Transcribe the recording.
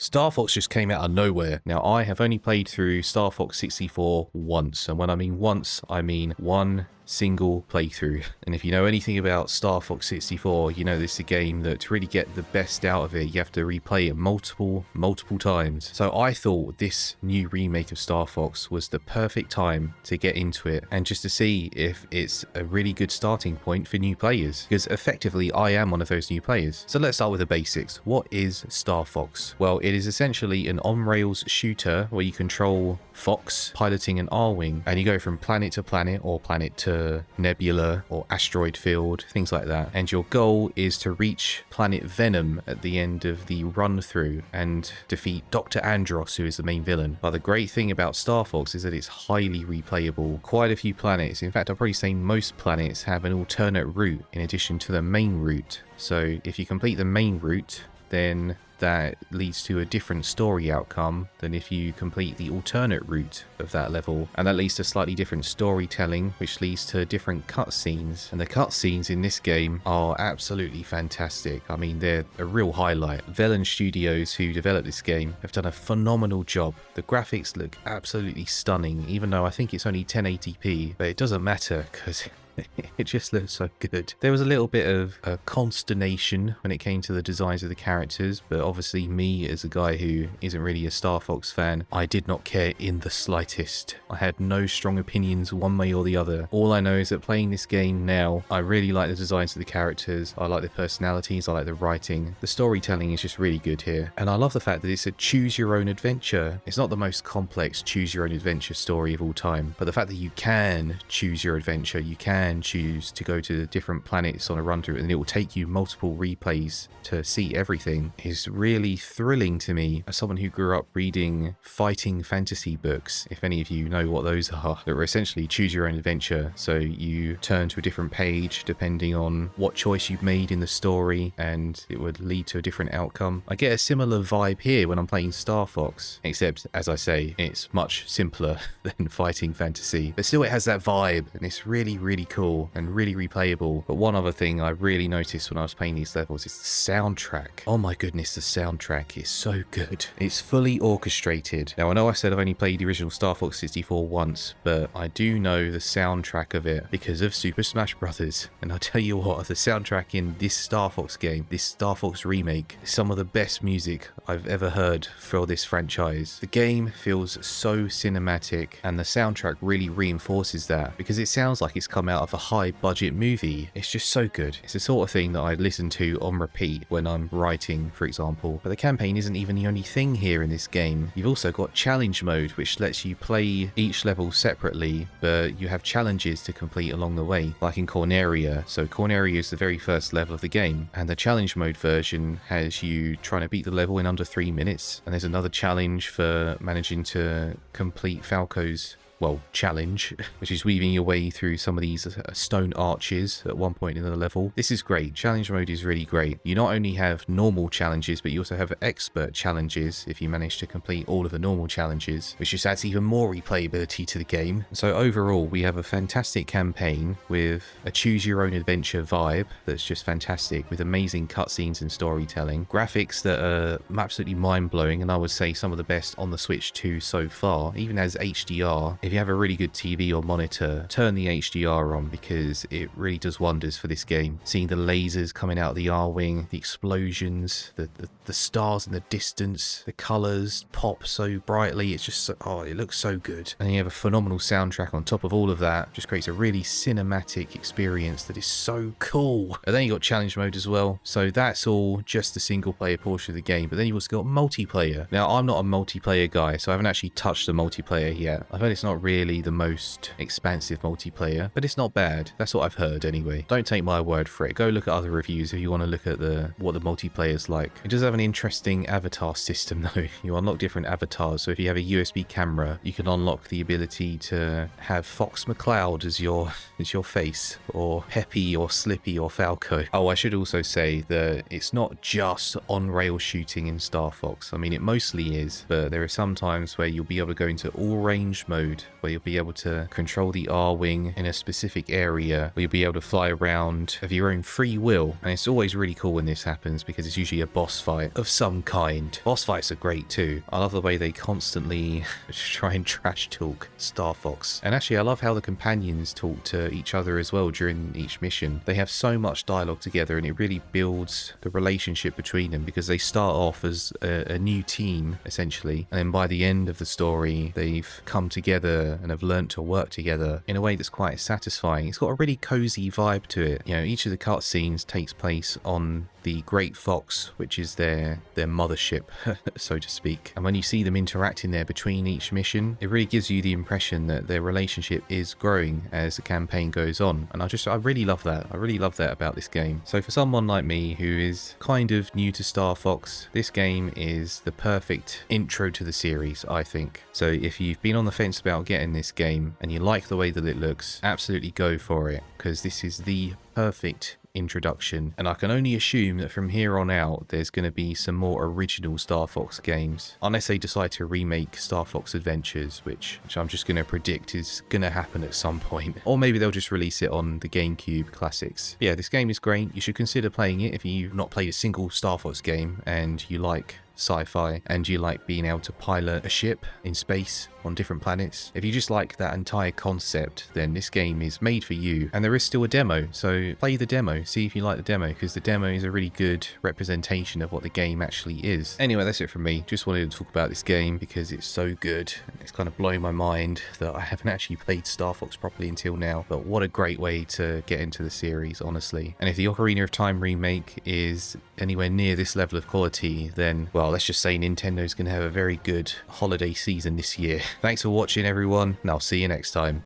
Star Fox just came out of nowhere. Now, I have only played through Star Fox 64 once, and when I mean once, I mean one single playthrough. And if you know anything about Star Fox 64, you know this is a game that to really get the best out of it, you have to replay it multiple times. So I thought this new remake of Star Fox was the perfect time to get into it and just to see if it's a really good starting point for new players, because effectively I am one of those new players. So let's start with the basics. What is Star Fox? Well, it is essentially an on-rails shooter where you control Fox piloting an R-Wing and you go from planet to planet, or planet to nebula or asteroid field, things like that, and your goal is to reach planet Venom at the end of the run through and defeat Dr. Andros, who is the main villain. But the great thing about Star Fox is that it's highly replayable. Quite a few planets, in fact I'd probably say most planets, have an alternate route in addition to the main route. So if you complete the main route, then that leads to a different story outcome than if you complete the alternate route of that level, and that leads to slightly different storytelling, which leads to different cutscenes. And the cutscenes in this game are absolutely fantastic. I mean, they're a real highlight. Velan Studios, who developed this game, have done a phenomenal job. The graphics look absolutely stunning, even though I think it's only 1080p, but it doesn't matter because it just looks so good. There was a little bit of consternation when it came to the designs of the characters, but obviously me, as a guy who isn't really a Star Fox fan, I did not care in the slightest. I had no strong opinions one way or the other. All I know is that playing this game now, I really like the designs of the characters, I like the personalities, I like the writing. The storytelling is just really good here. And I love the fact that it's a choose your own adventure. It's not the most complex choose your own adventure story of all time, but the fact that you can choose your adventure, you can choose to go to different planets on a run through, and it will take you multiple replays to see everything, is really thrilling to me as someone who grew up reading fighting fantasy books. If any of you know what those are, that were essentially choose your own adventure. So you turn to a different page depending on what choice you've made in the story, and it would lead to a different outcome. I get a similar vibe here when I'm playing Star Fox, except, as I say, it's much simpler than fighting fantasy, but still it has that vibe, and it's really cool and really replayable. But one other thing I really noticed when I was playing these levels is the soundtrack. Oh my goodness, the soundtrack is so good. It's fully orchestrated. Now I know I said I've only played the original Star Fox 64 once, but I do know the soundtrack of it because of Super Smash Brothers. And I'll tell you what, the soundtrack in this Star Fox game, this Star Fox remake, is some of the best music I've ever heard for this franchise. The game feels so cinematic, and the soundtrack really reinforces that because it sounds like it's come out of a high budget movie. It's just so good. It's the sort of thing that I listen to on repeat when I'm writing, for example. But the campaign isn't even the only thing here in this game. You've also got challenge mode, which lets you play each level separately, but you have challenges to complete along the way, like in Corneria. So Corneria is the very first level of the game, and the challenge mode version has you trying to beat the level in under 3 minutes, and there's another challenge for managing to complete Falco's challenge, which is weaving your way through some of these stone arches at one point in the level. This is great. Challenge mode is really great. You not only have normal challenges, but you also have expert challenges if you manage to complete all of the normal challenges, which just adds even more replayability to the game. So overall, we have a fantastic campaign with a choose your own adventure vibe that's just fantastic, with amazing cutscenes and storytelling, graphics that are absolutely mind-blowing, and I would say some of the best on the Switch 2 so far, even as HDR. If you have a really good TV or monitor, turn the HDR on because it really does wonders for this game. Seeing the lasers coming out of the R-Wing, the explosions, the stars in the distance, the colours pop so brightly, it's just so, it looks so good. And you have a phenomenal soundtrack on top of all of that, just creates a really cinematic experience that is so cool. And then you got challenge mode as well, so that's all just the single player portion of the game, but then you've also got multiplayer. Now I'm not a multiplayer guy, so I haven't actually touched the multiplayer yet. I've heard it's not really the most expansive multiplayer, but it's not bad. That's what I've heard anyway. Don't take my word for it. Go look at other reviews if you want to look at what the multiplayer's like. It does have an interesting avatar system though. You unlock different avatars, so if you have a USB camera, you can unlock the ability to have Fox McCloud as your face, or Peppy or Slippy or Falco. Oh, I should also say that it's not just on-rail shooting in Star Fox. I mean, it mostly is, but there are some times where you'll be able to go into all range mode where you'll be able to control the R-Wing in a specific area, where you'll be able to fly around of your own free will. And it's always really cool when this happens because it's usually a boss fight of some kind. Boss fights are great too. I love the way they constantly try and trash talk Star Fox. And actually I love how the companions talk to each other as well during each mission. They have so much dialogue together and it really builds the relationship between them because they start off as a new team essentially, and then by the end of the story they've come together and have learnt to work together in a way that's quite satisfying. It's got a really cozy vibe to it. You know, each of the cutscenes takes place on the Great Fox, which is their mothership, so to speak. And when you see them interacting there between each mission, it really gives you the impression that their relationship is growing as the campaign goes on. And I really love that. I really love that about this game. So for someone like me who is kind of new to Star Fox, this game is the perfect intro to the series, I think. So if you've been on the fence about getting this game and you like the way that it looks, absolutely go for it, because this is the perfect introduction. And I can only assume that from here on out there's going to be some more original Star Fox games, unless they decide to remake Star Fox Adventures, which I'm just going to predict is going to happen at some point, or maybe they'll just release it on the GameCube classics. Yeah, this game is great. You should consider playing it if you've not played a single Star Fox game and you like sci-fi and you like being able to pilot a ship in space on different planets. If you just like that entire concept, then this game is made for you. And there is still a demo, so play the demo, see if you like the demo, because the demo is a really good representation of what the game actually is. Anyway, that's it from me. Just wanted to talk about this game because it's so good. It's kind of blowing my mind that I haven't actually played Star Fox properly until now, but what a great way to get into the series, honestly. And if the Ocarina of Time remake is anywhere near this level of quality, then, well, let's just say Nintendo's going to have a very good holiday season this year. Thanks for watching, everyone, and I'll see you next time.